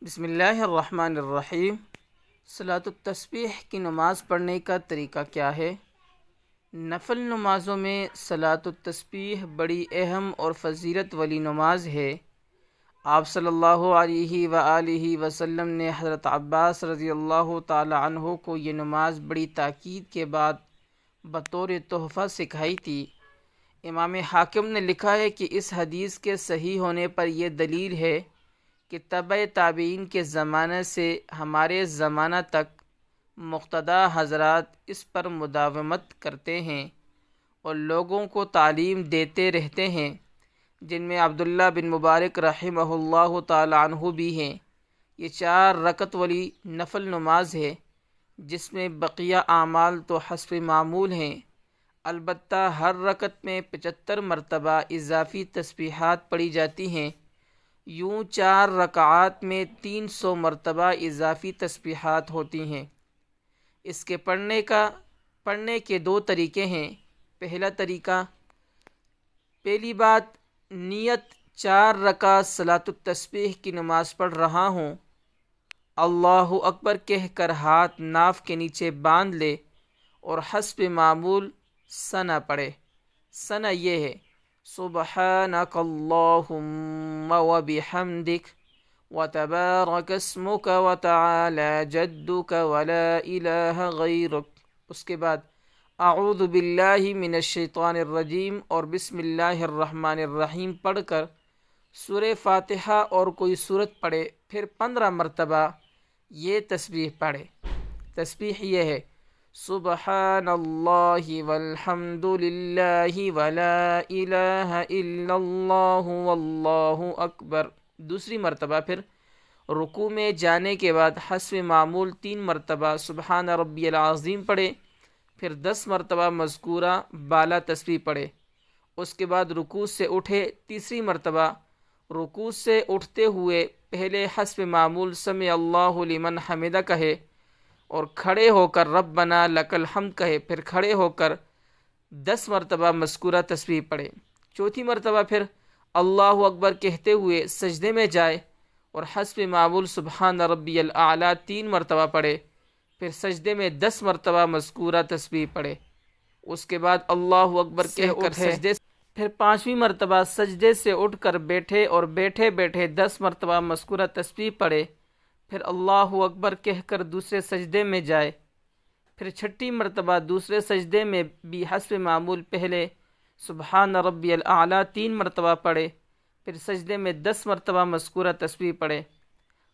بسم اللہ الرحمن الرحیم۔ صلاۃ التسبیح کی نماز پڑھنے کا طریقہ کیا ہے؟ نفل نمازوں میں صلاۃ التسبیح بڑی اہم اور فضیلت والی نماز ہے۔ آپ صلی اللہ علیہ وآلہ وسلم نے حضرت عباس رضی اللہ تعالی عنہ کو یہ نماز بڑی تاکید کے بعد بطور تحفہ سکھائی تھی۔ امام حاکم نے لکھا ہے کہ اس حدیث کے صحیح ہونے پر یہ دلیل ہے کہ تبع تابعین کے زمانے سے ہمارے زمانہ تک مقتدی حضرات اس پر مداومت کرتے ہیں اور لوگوں کو تعلیم دیتے رہتے ہیں، جن میں عبداللہ بن مبارک رحمہ اللہ تعالی عنہ بھی ہیں۔ یہ 4 رکعت والی نفل نماز ہے جس میں بقیہ اعمال تو حسب معمول ہیں، البتہ ہر رکعت میں 75 مرتبہ اضافی تسبیحات پڑھی جاتی ہیں۔ یوں 4 رکعات میں 300 مرتبہ اضافی تسبیحات ہوتی ہیں۔ اس کے پڑھنے کے 2 طریقے ہیں۔ پہلا طریقہ، پہلی بات، نیت 4 رکعت صلاۃ التسبیح کی نماز پڑھ رہا ہوں، اللہ اکبر کہہ کر ہاتھ ناف کے نیچے باندھ لے اور حسب معمول ثنا پڑھے۔ ثنا یہ ہے: سبحانک اللہم وبحمدک وتبارک اسمک وتعالی جدک ولا الہ غیرک۔ اس کے بعد اعوذ باللہ من الشیطان الرجیم اور بسم اللہ الرحمن الرحیم پڑھ کر سورہ فاتحہ اور کوئی سورت پڑھے، پھر 15 مرتبہ یہ تسبیح پڑھے۔ تسبیح یہ ہے: سبحان اللہ والحمد للہ ولا الہ الا اللہ واللہ اکبر۔ دوسری مرتبہ پھر رکوع میں جانے کے بعد حسب معمول 3 مرتبہ سبحان ربی العظیم پڑھے، پھر 10 مرتبہ مذکورہ بالا تسبیح پڑھے۔ اس کے بعد رکوع سے اٹھے، تیسری مرتبہ رکوع سے اٹھتے ہوئے پہلے حسب معمول سمع اللہ لمن حمدہ کہے اور کھڑے ہو کر ربنا لک الحمد کہے، پھر کھڑے ہو کر 10 مرتبہ مذکورہ تسبیح پڑھے۔ چوتھی مرتبہ پھر اللہ اکبر کہتے ہوئے سجدے میں جائے اور حسب معمول سبحان ربی الاعلیٰ 3 مرتبہ پڑھے، پھر سجدے میں 10 مرتبہ مذکورہ تسبیح پڑھے۔ اس کے بعد اللہ اکبر کہہ کر سجدے، پھر 5ویں مرتبہ سجدے سے اٹھ کر بیٹھے اور بیٹھے بیٹھے 10 مرتبہ مذکورہ تسبیح پڑھے، پھر اللہ اکبر کہہ کر دوسرے سجدے میں جائے، پھر 6ٹھی مرتبہ دوسرے سجدے میں بھی حسب معمول پہلے سبحان ربی الاعلیٰ 3 مرتبہ پڑھے، پھر سجدے میں 10 مرتبہ مذکورہ تسبیح پڑھے۔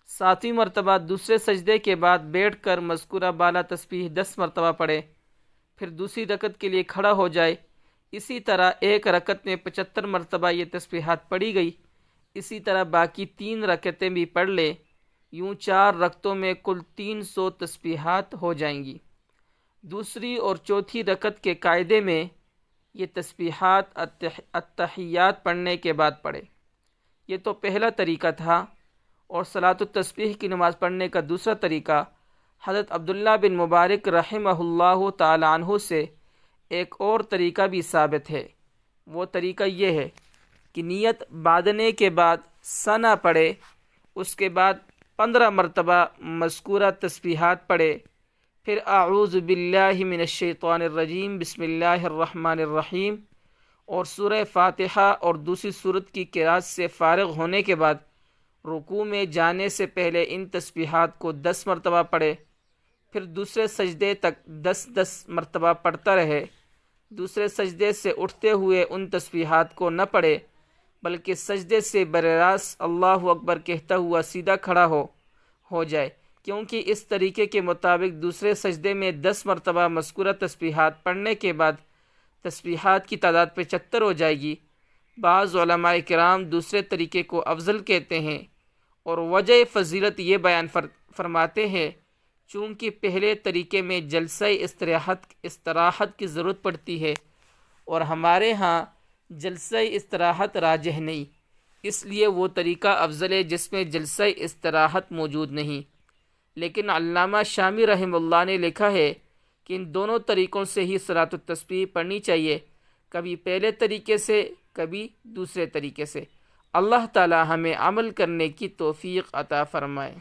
7ویں مرتبہ دوسرے سجدے کے بعد بیٹھ کر مذکورہ بالا تسبیح 10 مرتبہ پڑھے، پھر دوسری رکعت کے لیے کھڑا ہو جائے۔ اسی طرح ایک رکعت میں 75 مرتبہ یہ تسبیحات پڑھی گئی، اسی طرح باقی 3 رکعتیں بھی پڑھ لے۔ یوں 4 رکعتوں میں کل 300 تسبیحات ہو جائیں گی۔ دوسری اور چوتھی رکعت کے قاعدے میں یہ تسبیحات التحیات پڑھنے کے بعد پڑھے۔ یہ تو پہلا طریقہ تھا، اور صلاۃ التسبیح کی نماز پڑھنے کا دوسرا طریقہ حضرت عبداللہ بن مبارک رحمہ اللہ تعالی عنہ سے ایک اور طریقہ بھی ثابت ہے۔ وہ طریقہ یہ ہے کہ نیت باندھنے کے بعد ثنا پڑھے، اس کے بعد 15 مرتبہ مذکورہ تسبیحات پڑھے، پھر اعوذ باللہ من الشیطان الرجیم بسم اللہ الرحمن الرحیم اور سورہ فاتحہ اور دوسری سورت کی قرأت سے فارغ ہونے کے بعد رکوع میں جانے سے پہلے ان تسبیحات کو 10 مرتبہ پڑھے، پھر دوسرے سجدے تک 10 مرتبہ پڑھتا رہے۔ دوسرے سجدے سے اٹھتے ہوئے ان تسبیحات کو نہ پڑھے، بلکہ سجدے سے براہ راست اللہ اکبر کہتا ہوا سیدھا کھڑا ہو جائے، کیونکہ اس طریقے کے مطابق دوسرے سجدے میں 10 مرتبہ مذکورہ تسبیحات پڑھنے کے بعد تسبیحات کی تعداد 75 ہو جائے گی۔ بعض علماء کرام دوسرے طریقے کو افضل کہتے ہیں اور وجہ فضیلت یہ بیان فرماتے ہیں چونکہ پہلے طریقے میں جلسہ استراحت کی ضرورت پڑتی ہے اور ہمارے ہاں جلسہ استراحت راجح نہیں، اس لیے وہ طریقہ افضل ہے جس میں جلسہ استراحت موجود نہیں۔ لیکن علامہ شامی رحمہ اللہ نے لکھا ہے کہ ان دونوں طریقوں سے ہی صلاۃ التسبیح پڑھنی چاہیے، کبھی پہلے طریقے سے کبھی دوسرے طریقے سے۔ اللہ تعالی ہمیں عمل کرنے کی توفیق عطا فرمائے۔